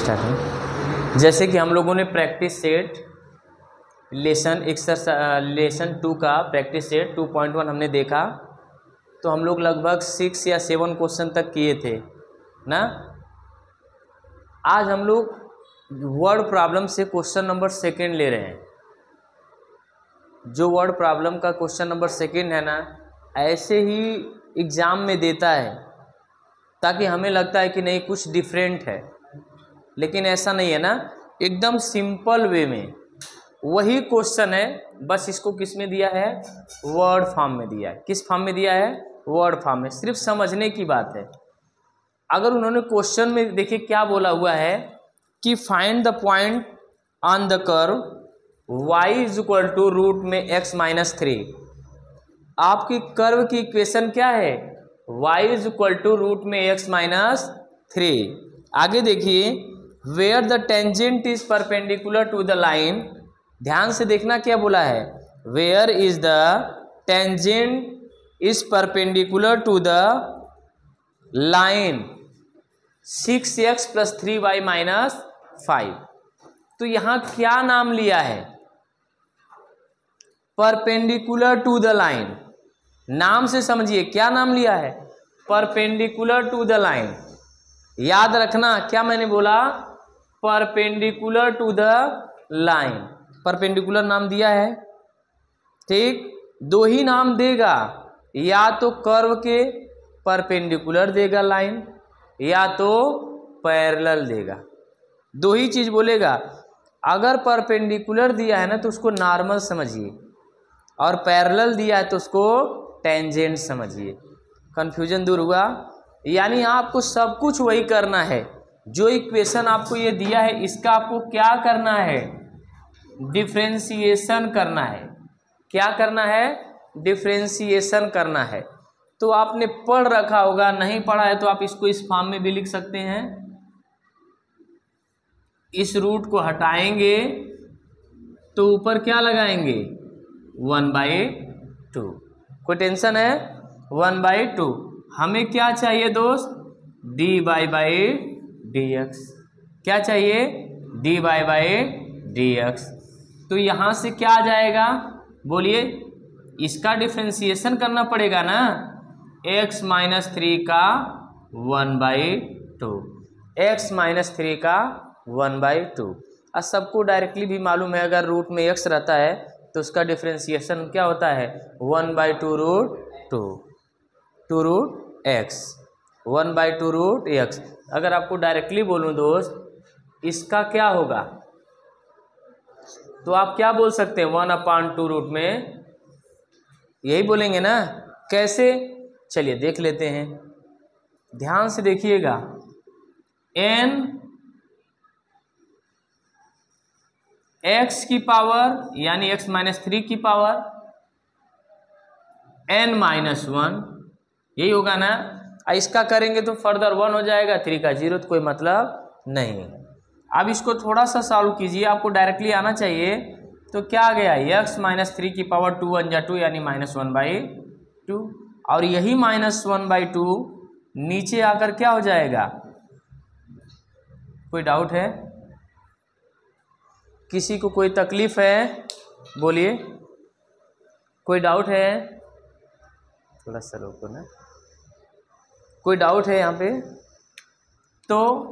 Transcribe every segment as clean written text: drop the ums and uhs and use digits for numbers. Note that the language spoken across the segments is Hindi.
स्टार्ट। जैसे कि हम लोगों ने प्रैक्टिस सेट लेसन 2 का प्रैक्टिस सेट 2.1 हमने देखा, तो हम लोग लगभग 6 या 7 क्वेश्चन तक किए थे ना। आज हम लोग वर्ड प्रॉब्लम से क्वेश्चन नंबर 2 ले रहे हैं। जो वर्ड प्रॉब्लम का क्वेश्चन नंबर 2 है ना, ऐसे ही एग्ज़ाम में देता है ताकि हमें लगता है कि नहीं कुछ डिफरेंट है, लेकिन ऐसा नहीं है ना। एकदम सिंपल वे में वही क्वेश्चन है, बस इसको किस में दिया है, वर्ड फॉर्म में दिया है। किस फॉर्म में दिया है, वर्ड फॉर्म में। सिर्फ समझने की बात है। अगर उन्होंने क्वेश्चन में देखिए क्या बोला हुआ है कि find the point on the curve y is equal to root में x-3। आपकी कर्व की इक्वेशन क्या है, y is equal to root में x-3। आगे देखिए, where the tangent is perpendicular to the line. ध्यान से देखना क्या बोला है, where is the tangent is perpendicular to the line 6x + 3y - 5। तो यहां क्या नाम लिया है, परपेंडिकुलर टू द लाइन। नाम से समझिए क्या नाम लिया है, परपेंडिकुलर टू द लाइन। याद रखना क्या मैंने बोला, perpendicular to the line. Perpendicular नाम दिया है, ठीक। 2 ही नाम देगा, या तो कर्व के परपेंडिकुलर देगा लाइन, या तो पैरेलल देगा। 2 ही चीज बोलेगा। अगर परपेंडिकुलर दिया है ना तो उसको नॉर्मल समझिए, और पैरेलल दिया है तो उसको टेंजेंट समझिए। कंफ्यूजन दूर हुआ। यानी आपको सब कुछ वही करना है। जो इक्वेशन आपको ये दिया है इसका आपको क्या करना है, डिफरेंशिएशन करना है। क्या करना है, डिफरेंशिएशन करना है। तो आपने पढ़ रखा होगा, नहीं पढ़ा है तो आप इसको इस फॉर्म में भी लिख सकते हैं। इस रूट को हटाएंगे तो ऊपर क्या लगाएंगे, 1/2। कोई टेंशन है, 1/2। हमें क्या चाहिए दोस्त, dy/dx। क्या चाहिए, dy/dx। तो यहां से क्या आ जाएगा, बोलिए। इसका डिफरेंशिएशन करना पड़ेगा ना, x-3 का 1/2, x-3 का 1/2। और सबको डायरेक्टली भी मालूम है, अगर रूट में x रहता है तो उसका डिफरेंशिएशन क्या होता है, 1/2√x। 1/2√x। अगर आपको डायरेक्टली बोलूं दोस्त, इसका क्या होगा, तो आप क्या बोल सकते हैं, 1/2 रूट में, यही बोलेंगे ना। कैसे, चलिए देख लेते हैं। ध्यान से देखिएगा, n x की पावर यानी x-3 की पावर n-1, यही होगा ना। इसका करेंगे तो फर्दर 1 हो जाएगा, 3 का 0, तो कोई मतलब नहीं। अब इसको थोड़ा सा सॉल्व कीजिए, आपको डायरेक्टली आना चाहिए। तो क्या आ गया, x-3 की पावर 2 × 2 यानी -1/2, और यही -1/2 नीचे आकर क्या हो जाएगा। कोई डाउट है, किसी को कोई तकलीफ है, बोलिए। कोई डाउट है, थोड़ा सा रोको ना। कोई डाउट है यहाँ पे, तो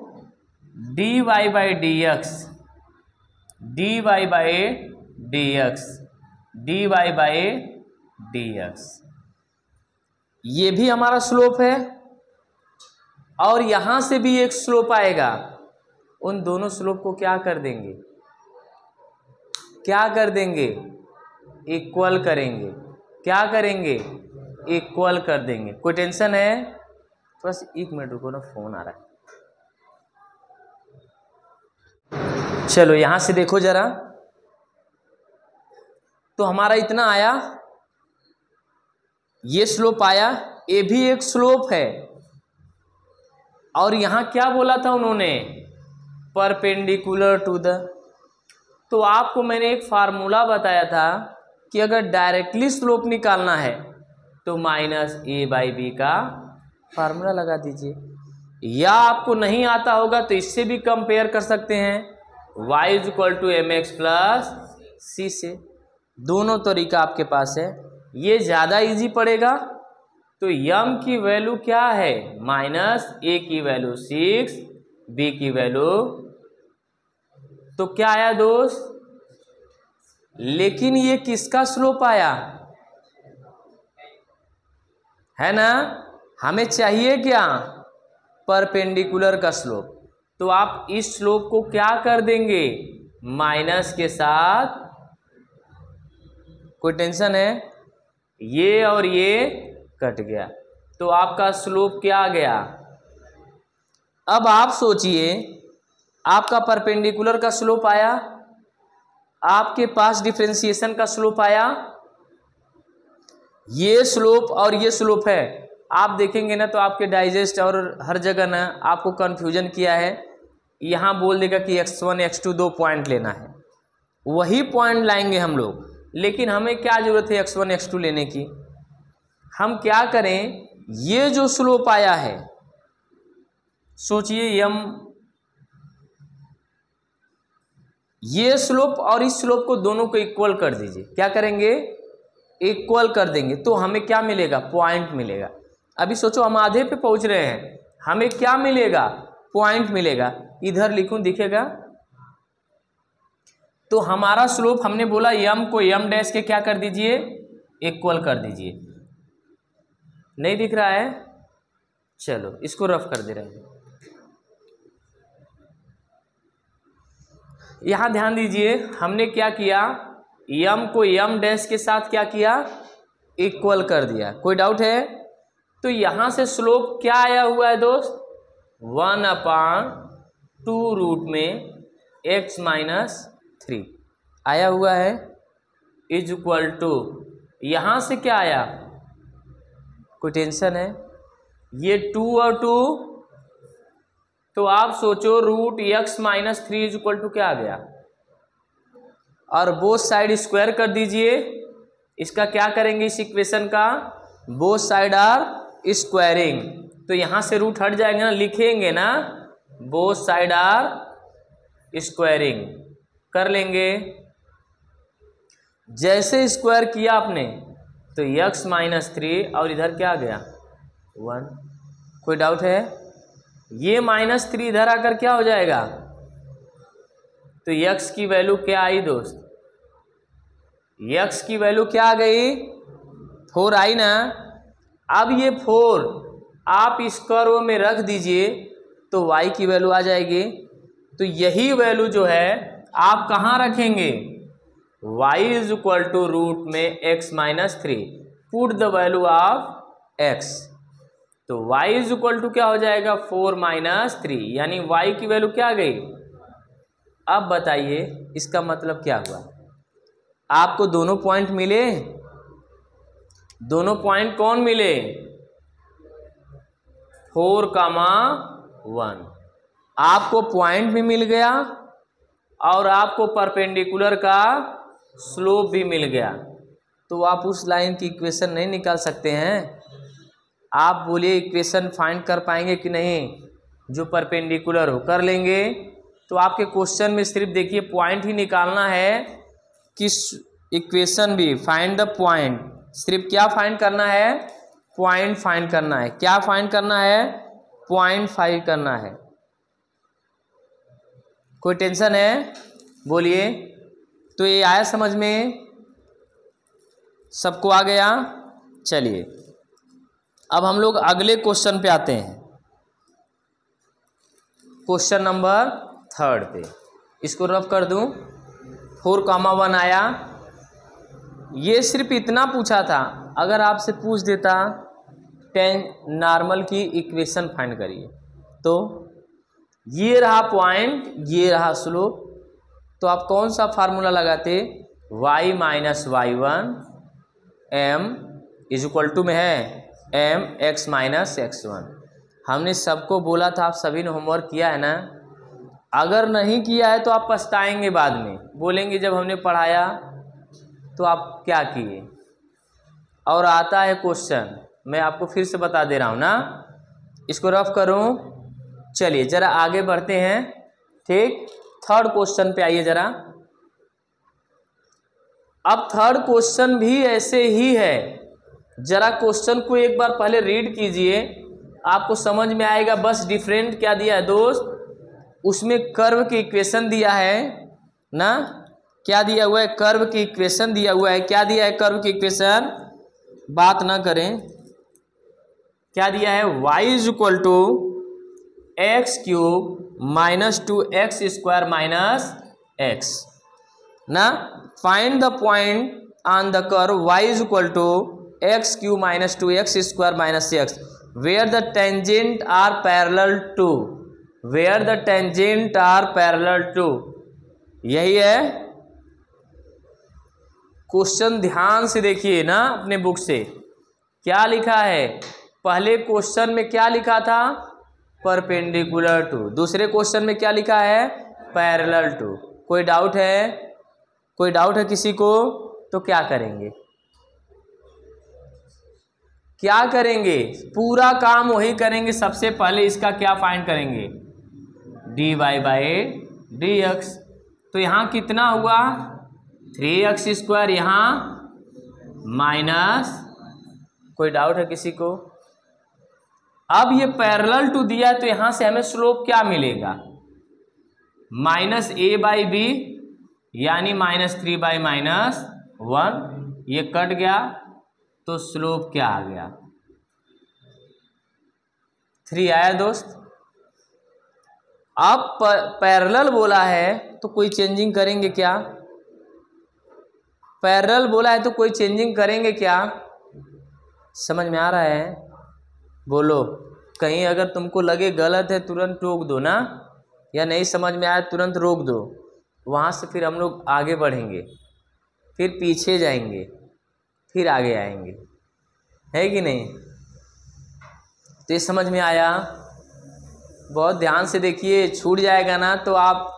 dy/dx ये भी हमारा स्लोप है, और यहां से भी एक स्लोप आएगा। उन दोनों स्लोप को क्या कर देंगे, क्या कर देंगे, इक्वल करेंगे। क्या करेंगे, इक्वल कर देंगे। कोई टेंशन है, बस 1 मिनट रुको ना, फोन आ रहा है। चलो यहां से देखो जरा, तो हमारा इतना आया, ये स्लोप आया, ये भी एक स्लोप है। और यहां क्या बोला था उन्होंने, परपेंडिकुलर टू द। तो आपको मैंने एक फार्मूला बताया था कि अगर डायरेक्टली स्लोप निकालना है तो -a/b का फार्मूला लगा दीजिए। या आपको नहीं आता होगा तो इससे भी कंपेयर कर सकते हैं, y is equal to M X plus C से। दोनों तरीका आपके पास है, ये ज़्यादा इजी पड़ेगा। तो यम की वैल्यू क्या है, माइनस ए की वैल्यू 6, बी की वैल्यू, तो क्या आया दोस्त, लेकिन ये किसका स्लोप आया है ना, हमें चाहिए क्या, परपेंडिकुलर का स्लोप। तो आप इस स्लोप को क्या कर देंगे, माइनस के साथ, कोई टेंशन है, ये और ये कट गया, तो आपका स्लोप क्या आ गया। अब आप सोचिए, आपका परपेंडिकुलर का स्लोप आया, आपके पास डिफरेंशिएशन का स्लोप आया, ये स्लोप और ये स्लोप है। आप देखेंगे ना तो आपके डाइजेस्ट और हर जगह ना आपको कन्फ्यूजन किया है, यहाँ बोल देगा कि x1 x2 दो पॉइंट लेना है, वही पॉइंट लाएंगे हम लोग, लेकिन हमें क्या जरूरत है x1 x2 लेने की। हम क्या करें, ये जो स्लोप आया है, सोचिए यम, ये स्लोप और इस स्लोप को दोनों को इक्वल कर दीजिए, क्या करेंगे, इक्वल कर देंगे, तो हमें क्या मिलेगा, पॉइंट मिलेगा। अभी सोचो हम आधे पे पहुंच रहे हैं, हमें क्या मिलेगा, पॉइंट मिलेगा। इधर लिखूं दिखेगा, तो हमारा स्लोप हमने बोला यम को यम डैश के क्या कर दीजिए, इक्वल कर दीजिए। नहीं दिख रहा है, चलो इसको रफ कर दे रहे हैं। यहां ध्यान दीजिए, हमने क्या किया, यम को यम डैश के साथ क्या किया, इक्वल कर दिया। कोई डाउट है, तो यहां से स्लोप क्या आया हुआ है दोस्त, 1/2 रूट में x माइनस 3 आया हुआ है, इज इक्वल टू, यहां से क्या आया, कोई टेंशन है, ये 2 और 2, तो आप सोचो root x minus 3 is equal to क्या आ गया, और बोथ साइड स्क्वायर कर दीजिए। इसका क्या करेंगे, इस इक्वेशन का बोथ साइड आर स्क्वायरिंग, तो यहां से रूट हट जाएंगे ना, लिखेंगे ना बोथ साइड आर स्क्वायरिंग, कर लेंगे। जैसे स्क्वायर किया आपने तो x माइनस 3 और इधर क्या आ गया 1। कोई डाउट है, ये -3 इधर आकर क्या हो जाएगा, तो x की वैल्यू क्या आई दोस्त, x की वैल्यू क्या आ गई, 4 आई ना। अब ये 4 आप इस कर्व में रख दीजिए तो y की वैल्यू आ जाएगी। तो यही वैल्यू जो है आप कहाँ रखेंगे, y is equal to root में x minus 3, put the value of x, तो y इज इक्वल टू क्या हो जाएगा 4 माइनस 3, यानी y की वैल्यू क्या आ गई। अब बताइए इसका मतलब क्या हुआ, आपको दोनों पॉइंट मिले, दोनों पॉइंट कौन मिले, 4,1, आपको पॉइंट भी मिल गया और आपको परपेंडिकुलर का स्लोप भी मिल गया। तो आप उस लाइन की इक्वेशन नहीं निकाल सकते हैं, आप बोलिए इक्वेशन फाइंड कर पाएंगे कि नहीं, जो परपेंडिकुलर हो कर लेंगे। तो आपके क्वेश्चन में सिर्फ देखिए पॉइंट ही निकालना है, किस इक्वेशन भी फाइंड द पॉइंट, सिर्फ क्या फाइंड करना है, पॉइंट फाइंड करना है। क्या फाइंड करना है, पॉइंट फाइंड करना है। कोई टेंशन है, बोलिए। तो ये आया समझ में, सबको आ गया। चलिए अब हम लोग अगले क्वेश्चन पे आते हैं, क्वेश्चन नंबर 3 पे। इसको रफ कर दूं, 4,1 आया। ये सिर्फ इतना पूछा था, अगर आपसे पूछ देता टेन नॉर्मल की इक्वेशन फाइंड करिए, तो ये रहा पॉइंट, ये रहा स्लोप, तो आप कौन सा फार्मूला लगाते, y minus y1 m is equal to में है m x माइनस x1। हमने सबको बोला था, आप सभी ने होमवर्क किया है ना, अगर नहीं किया है तो आप पछताएंगे बाद में, बोलेंगे जब हमने पढ़ाया तो आप क्या किए। और आता है क्वेश्चन, मैं आपको फिर से बता दे रहा हूँ ना, इसको रफ करूँ, चलिए जरा आगे बढ़ते हैं। ठीक, थर्ड क्वेश्चन पे आइए जरा। अब थर्ड क्वेश्चन भी ऐसे ही है, जरा क्वेश्चन को एक बार पहले रीड कीजिए, आपको समझ में आएगा। बस डिफरेंट क्या दिया है दोस्त, उसमें कर्व की इक्वेशन दिया है ना, क्या दिया हुआ है, कर्व की इक्वेशन दिया हुआ है। क्या दिया है कर्व की इक्वेशन, बात ना करें, क्या दिया है, y is equal to x cube minus 2x² minus x ना। Find the point on the curve y is equal to x cube minus 2x² minus x where the tangent are parallel to, where the tangent are parallel to, यही है क्वेश्चन। ध्यान से देखिए ना अपने बुक से क्या लिखा है। पहले क्वेश्चन में क्या लिखा था, परपेंडिकुलर टू, दूसरे क्वेश्चन में क्या लिखा है, पैरेलल टू। कोई डाउट है, कोई डाउट है किसी को, तो क्या करेंगे, क्या करेंगे, पूरा काम वही करेंगे। सबसे पहले इसका क्या फाइंड करेंगे, dy बाई dx। तो यहाँ कितना हुआ 3x², यहाँ माइनस, कोई डाउट है किसी को। अब ये पैरेलल टू दिया है तो यहाँ से हमें स्लोप क्या मिलेगा, -a/b यानी -3/-1, ये कट गया तो स्लोप क्या आ गया, 3 आया दोस्त। अब पैरेलल बोला है तो कोई चेंजिंग करेंगे क्या, पैरेलल बोला है तो कोई चेंजिंग करेंगे क्या, समझ में आ रहा है, बोलो। कहीं अगर तुमको लगे गलत है तुरंत टोक दो ना, या नहीं समझ में आया तुरंत रोक दो, वहाँ से फिर हम लोग आगे बढ़ेंगे, फिर पीछे जाएंगे, फिर आगे आएंगे, है कि नहीं। तो ये समझ में आया, बहुत ध्यान से देखिए, छूट जाएगा ना तो आप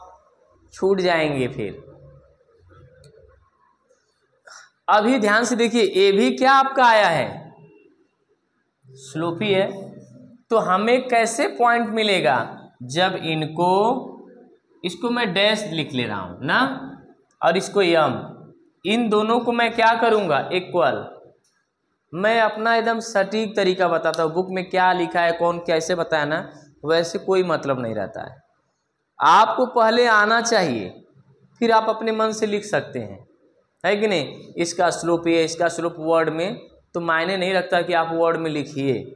छूट जाएंगे फिर। अभी ध्यान से देखिए, ए भी क्या आपका आया है, स्लोपी है। तो हमें कैसे पॉइंट मिलेगा, जब इनको, इसको मैं डैश लिख ले रहा हूं ना, और इसको यम, इन दोनों को मैं क्या करूंगा, इक्वल। मैं अपना एकदम सटीक तरीका बताता हूँ, बुक में क्या लिखा है, कौन कैसे बताया ना, वैसे कोई मतलब नहीं रहता है। आपको पहले आना चाहिए, फिर आप अपने मन से लिख सकते हैं, है कि नहीं। इसका स्लोप ये, इसका स्लोप वर्ड में तो मायने नहीं रखता कि आप वर्ड में लिखिए।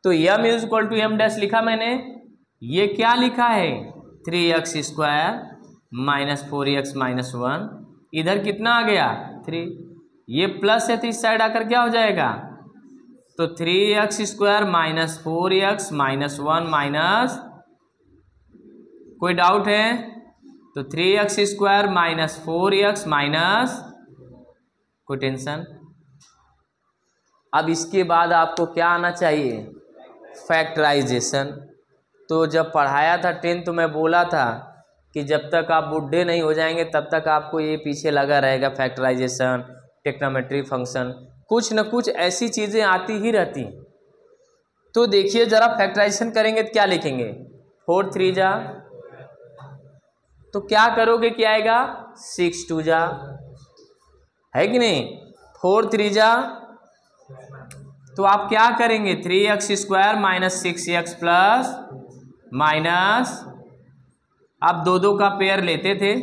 तो m is equal to m dash लिखा मैंने, ये क्या लिखा है 3x² माइनस 4x माइनस 1, इधर कितना आ गया 3, ये प्लस है तो इस साइड आकर क्या हो जाएगा, तो 3x² minus 4x minus 1 minus, कोई डाउट है, तो 3x² माइनस 4x माइनस, कोई टेंशन। अब इसके बाद आपको क्या आना चाहिए, फैक्टराइजेशन। तो जब पढ़ाया था 10 तो मैं बोला था कि जब तक आप बुढ़े नहीं हो जाएंगे तब तक आपको ये पीछे लगा रहेगा, फैक्टराइजेशन, टेक्नोमेट्री फंक्शन, कुछ न कुछ ऐसी चीज़ें आती ही रहती हैं। तो देखिए जरा, फैक्टराइजेशन करेंगे तो क्या लिखेंगे, 4 3 जा, तो क्या करोगे, क्या आएगा 6 2 जा, है कि नहीं, 4 3 जा, तो आप क्या करेंगे 3x² minus 6x plus minus, आप दो का पेयर लेते थे,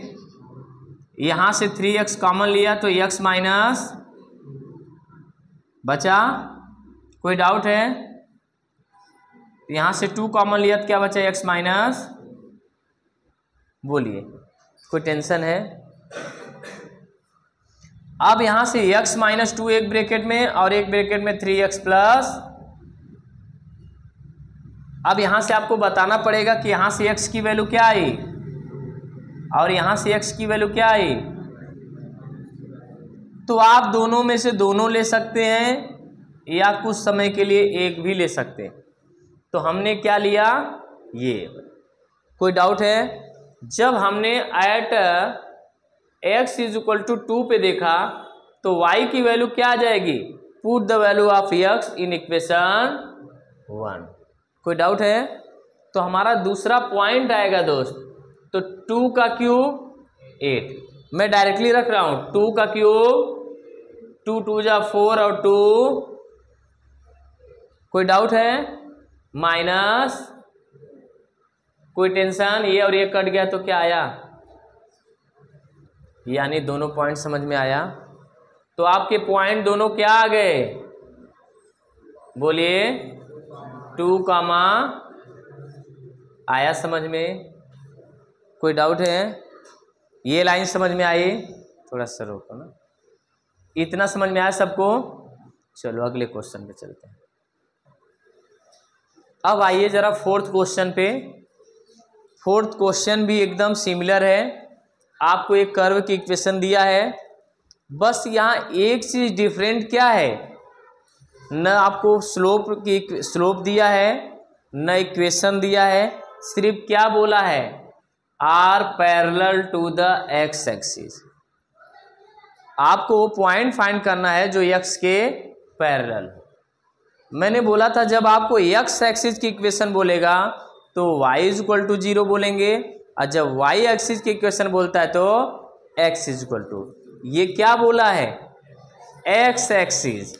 यहाँ से 3x कॉमन लिया तो x माइनस बचा, कोई डाउट है, यहाँ से 2 कॉमन लिया तो क्या बचा x माइनस, बोलिए, कोई टेंशन है। अब यहाँ से x माइनस 2 एक ब्रैकेट में और एक ब्रैकेट में 3x प्लस, अब यहाँ से आपको बताना पड़ेगा कि यहाँ से x की वैल्यू क्या आई और यहाँ से x की वैल्यू क्या आई। तो आप दोनों में से दोनों ले सकते हैं या कुछ समय के लिए एक भी ले सकते हैं। तो हमने क्या लिया, ये, कोई डाउट है। जब हमने at x is equal to 2 पे देखा तो y की वैल्यू क्या आ जाएगी, put the value of x in equation 1, कोई डाउट है। तो हमारा दूसरा पॉइंट आएगा दोस्त, तो 2 का क्यूब 8, मैं डायरेक्टली रख रहा हूं 2 का क्यूब, 2 2 जा 4 और 2, कोई डाउट है? माइनस, कोई टेंशन? ये और ये कट गया तो क्या आया? यानी दोनों पॉइंट समझ में आया। तो आपके पॉइंट दोनों क्या आ गए? बोलिए 2 कामा, आया समझ में? कोई डाउट है? ये लाइन समझ में आई? थोड़ा सा रोको ना, इतना समझ में आया सबको? चलो अगले क्वेश्चन पे चलते हैं। अब आइए जरा फोर्थ क्वेश्चन पे। फोर्थ क्वेश्चन भी एकदम सिमिलर है। आपको एक कर्व की इक्वेशन दिया है, बस यहाँ एक चीज डिफरेंट क्या है, न आपको स्लोप दिया है, न इक्वेशन दिया है, सिर्फ क्या बोला है, are parallel to the x axis. आपको वो पॉइंट फाइंड करना है जो एक्स के पैरेलल हो। मैंने बोला था जब आपको एक्स एक्सिस की इक्वेशन बोलेगा तो y इज इक्वल टू 0 बोलेंगे, और जब y एक्सिस की इक्वेशन बोलता है तो x इज इक्वल टू, ये क्या बोला है, x एक्सिस।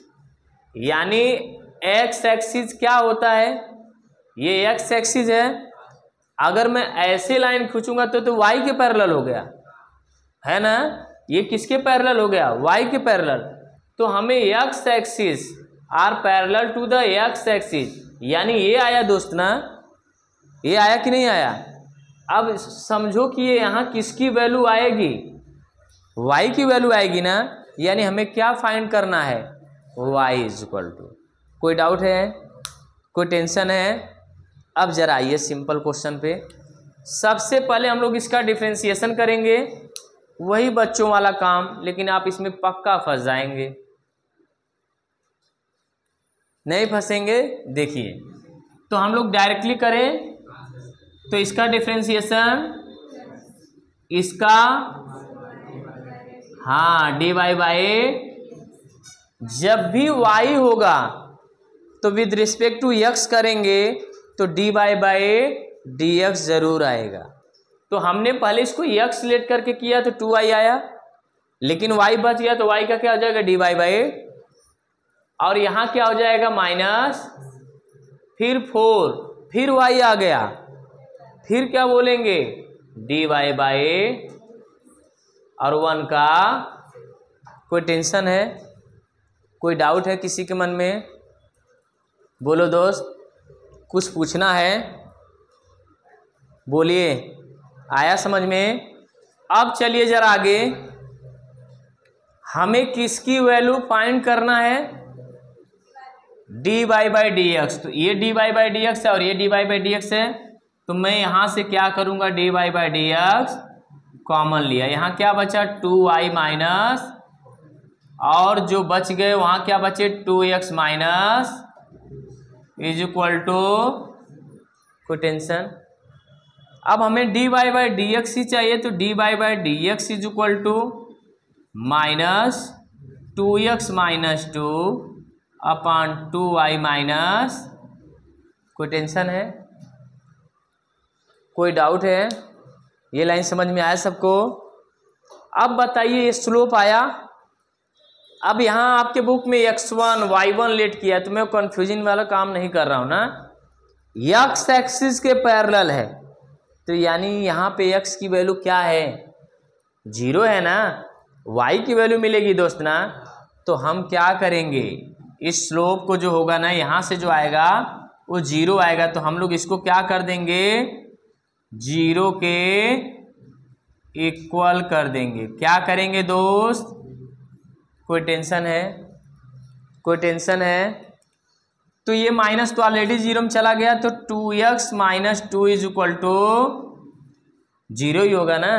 यानी x एक्सिस क्या होता है, ये x एक्सिस है। अगर मैं ऐसे लाइन खींचूंगा तो y के पैरेलल हो गया, है ना? ये किसके पैरेलल हो गया, y के पैरेलल। तो हमें x axis are parallel to the x axis, यानी ये आया दोस्त ना, ये आया कि नहीं आया? अब समझो कि ये यहाँ किसकी वैल्यू आएगी, y की वैल्यू आएगी ना, यानी हमें क्या फाइंड करना है, y इज इक्वल टू। कोई डाउट है, कोई टेंशन है? अब जरा आइए सिंपल क्वेश्चन पे। सबसे पहले हम लोग इसका डिफरेंशिएशन करेंगे, वही बच्चों वाला काम, लेकिन आप इसमें पक्का फंस जाएंगे। नहीं फंसेंगे? देखिए, तो हम लोग डायरेक्टली करें तो इसका डिफरेंशिएशन, इसका हाँ dy बाई, जब भी y होगा तो विद रिस्पेक्ट टू x करेंगे तो dy बाई dx जरूर आएगा। तो हमने पहले इसको x लेट करके किया तो 2y आया, लेकिन y बच गया तो y का क्या हो जाएगा, dy बाई, और यहाँ क्या हो जाएगा माइनस, फिर 4, फिर y आ गया, फिर क्या बोलेंगे dy बाई, और 1 का। कोई टेंशन है, कोई डाउट है किसी के मन में? बोलो दोस्त, कुछ पूछना है? बोलिए, आया समझ में? अब चलिए जरा आगे, हमें किसकी वैल्यू फाइंड करना है, dy बाई dx। तो ये dy बाई dx है और ये dy बाई dx है, तो मैं यहां से क्या करूंगा, dy बाई dx कॉमन लिया, यहाँ क्या बचा 2y माइनस, और जो बच गए वहां क्या बचे 2x minus is equal to, कोई टेंशन? अब हमें dy बाई dx ही चाहिए, तो dy by dx is equal to minus 2x minus 2 upon 2y minus, कोई टेंशन है, कोई डाउट है? ये लाइन समझ में आया सबको? अब बताइए, ये स्लोप आया। अब यहाँ आपके बुक में x1 y1 लेट किया, तो मैं कंफ्यूजन वाला काम नहीं कर रहा हूँ ना, x एक्सिस के पैरेलल है, तो यानी यहाँ पे x की वैल्यू क्या है, 0 है ना, y की वैल्यू मिलेगी दोस्त ना। तो हम क्या करेंगे, इस स्लोप को जो होगा ना, यहाँ से जो आएगा वो 0 आएगा, तो हम लोग इसको क्या कर देंगे, 0 के इक्वल कर देंगे। क्या करेंगे दोस्त? कोई टेंशन है, कोई टेंशन है? तो ये माइनस तो ऑलरेडी 0 में चला गया, तो 2x minus 2 is equal to 0 ही होगा ना,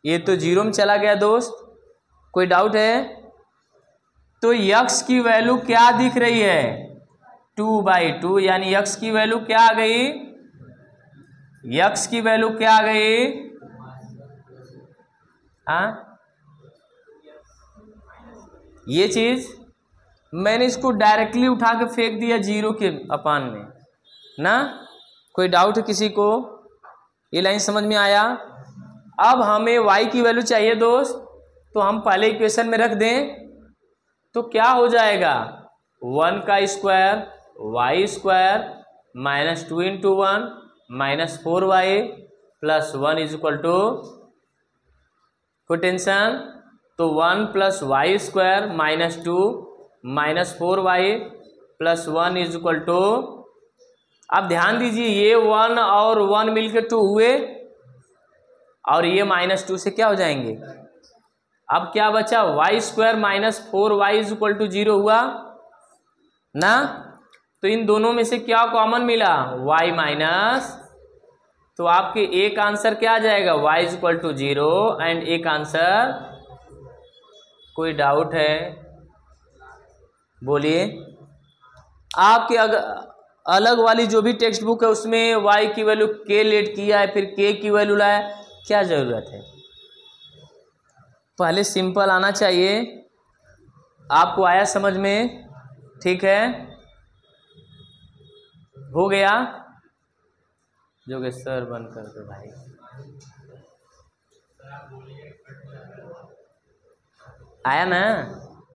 ये तो 0 में चला गया दोस्त। कोई डाउट है? तो x की वैल्यू क्या दिख रही है, 2/2, यानी x की वैल्यू क्या आ गई, x की वैल्यू क्या आ गई, हाँ ये चीज मैंने इसको डायरेक्टली उठा के फेंक दिया 0 के अपान में ना, कोई डाउट है किसी को? ये लाइन समझ में आया? अब हमें y की वैल्यू चाहिए दोस्त, तो हम पहले इक्वेशन में रख दें तो क्या हो जाएगा, 1 का square y square minus 2 into 1 minus 4y plus 1 is equal to, कोई टेंशन, तो 1 plus y square minus 2 minus 4y plus 1 is equal to, अब ध्यान दीजिए ये 1 और 1 मिलकर 2 हुए और ये माइनस 2 से क्या हो जाएंगे, अब क्या बचा, y square minus 4y is equal to 0 हुआ ना। तो इन दोनों में से क्या कॉमन मिला, y माइनस, तो आपके एक आंसर क्या आ जाएगा, y is equal to 0 and एक आंसर। कोई डाउट है बोलिए? आपके अलग वाली जो भी टेक्स्ट बुक है उसमें y की वैल्यू k लेट किया है, फिर k की वैल्यू लाया, क्या जरूरत है? पहले सिंपल आना चाहिए। आपको आया समझ में? ठीक है, हो गया? जोगेश्वर बंद कर दो भाई। आया ना?